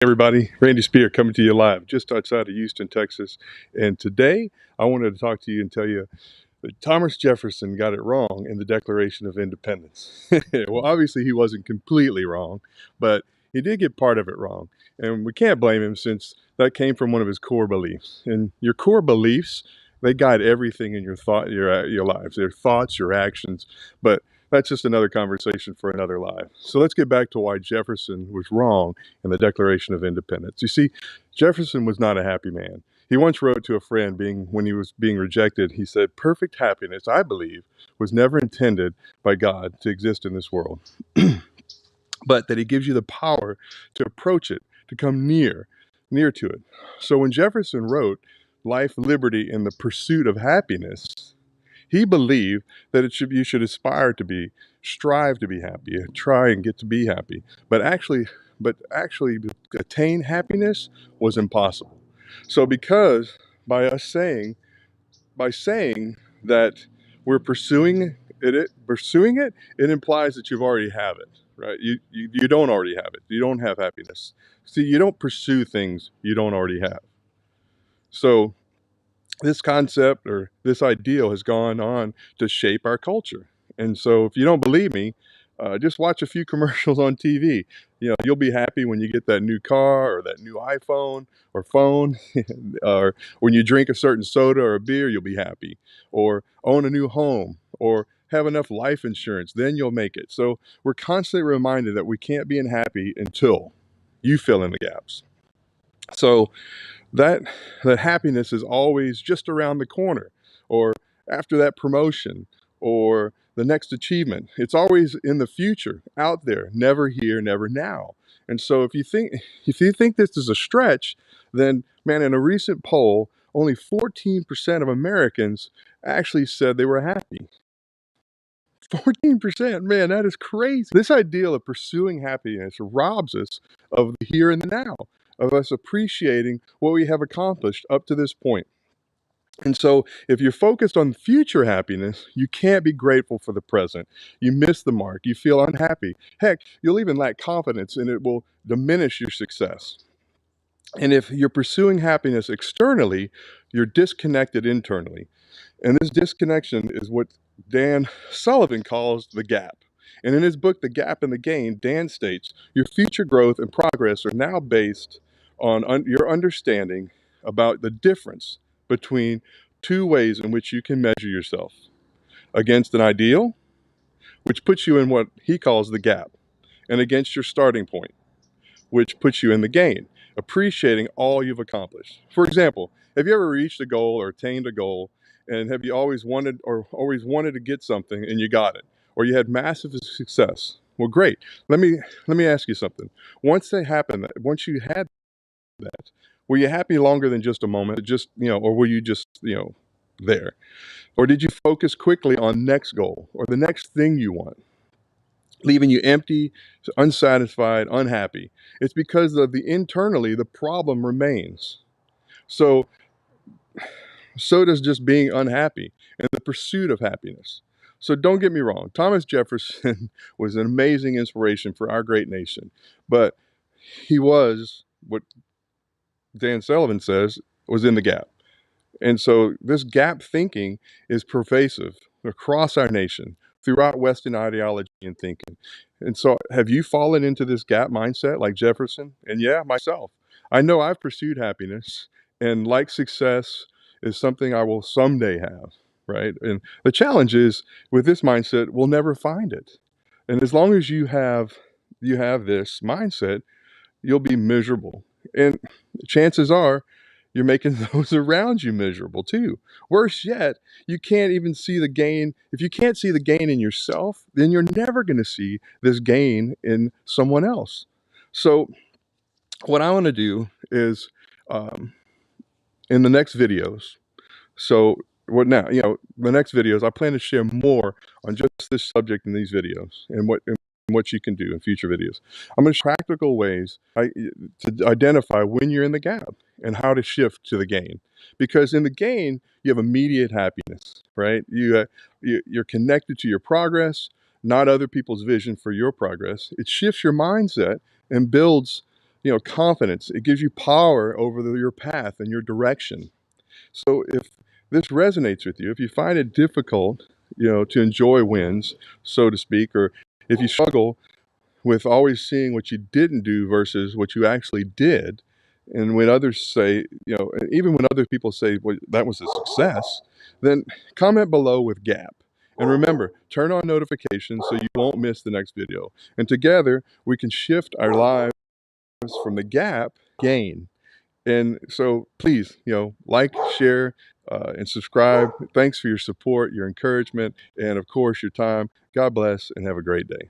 Everybody, Randy Spear coming to you live just outside of Houston, Texas. And today I wanted to talk to you and tell you that Thomas Jefferson got it wrong in the Declaration of Independence. Well, obviously he wasn't completely wrong, but he did get part of it wrong. And we can't blame him since that came from one of his core beliefs. And your core beliefs, they guide everything in your lives, your thoughts, your actions. But that's just another conversation for another live. So let's get back to why Jefferson was wrong in the Declaration of Independence. You see, Jefferson was not a happy man. He once wrote to a friend when he was being rejected, he said, "Perfect happiness, I believe, was never intended by God to exist in this world, but that he gives you the power to approach it, to come near to it." So when Jefferson wrote Life, Liberty, and the Pursuit of Happiness, he believed that you should aspire to be, strive to be happy, try and get to be happy. But actually attain happiness was impossible. So because by us saying by saying that we're pursuing it, it implies that you've already have it, right? You don't already have it. You don't have happiness. See, you don't pursue things you don't already have. So this concept or this ideal has gone on to shape our culture. And so if you don't believe me, just watch a few commercials on TV. You'll be happy when you get that new car or that new iPhone or phone, or when you drink a certain soda or a beer, you'll be happy, or own a new home, or have enough life insurance, then you'll make it. So we're constantly reminded that we can't be unhappy until you fill in the gaps. So that that happiness is always just around the corner, or after that promotion, or the next achievement. It's always in the future, out there, never here, never now. And so if you think this is a stretch, then man, in a recent poll, only 14% of Americans actually said they were happy. 14%, man, that is crazy. This ideal of pursuing happiness robs us of the here and the now, of us appreciating what we have accomplished up to this point. And so, if you're focused on future happiness, you can't be grateful for the present. You miss the mark. You feel unhappy. Heck, you'll even lack confidence and it will diminish your success. And if you're pursuing happiness externally, you're disconnected internally. And this disconnection is what Dan Sullivan calls the gap. And in his book, The Gap and the Gain, Dan states, your future growth and progress are now based on your understanding about the difference between two ways in which you can measure yourself: against an ideal, which puts you in what he calls the gap, and against your starting point, which puts you in the gain, appreciating all you've accomplished. For example, have you ever reached a goal or attained a goal, and have you always wanted to get something and you got it, or you had massive success? Well, great. Let me ask you something. Once you had that, were you happy longer than just a moment? Or were you just there? Or did you focus quickly on next goal or the next thing you want, leaving you empty, unsatisfied, unhappy? It's because of internally the problem remains. So so does just being unhappy and the pursuit of happiness. So don't get me wrong, Thomas Jefferson was an amazing inspiration for our great nation, but he was what Dan Sullivan says was in the gap. And so this gap thinking is pervasive across our nation, throughout Western ideology and thinking. And so have you fallen into this gap mindset like Jefferson? And yeah, myself. I know I've pursued happiness, and like success is something I will someday have, right? And the challenge is with this mindset, we'll never find it. And as long as you have this mindset, you'll be miserable. And chances are you're making those around you miserable too. Worse yet, you can't even see the gain. If you can't see the gain in yourself, then you're never going to see this gain in someone else. So, what I want to do is um, in the next videos. So, the next videos, I plan to share more on just this subject in these videos and what you can do in future videos. I'm going to show practical ways to identify when you're in the gap and how to shift to the gain. Because in the gain, you have immediate happiness, right? You're connected to your progress, not other people's vision for your progress. It shifts your mindset and builds confidence. It gives you power over your path and your direction. So if this resonates with you, if you find it difficult, to enjoy wins, so to speak, or if you struggle with always seeing what you didn't do versus what you actually did, and when others say, even when other people say, well, that was a success, then comment below with gap. And remember, turn on notifications so you won't miss the next video. And together, we can shift our lives from the gap gain. And so please, like, share, and subscribe. Thanks for your support, your encouragement, and of course, your time. God bless and have a great day.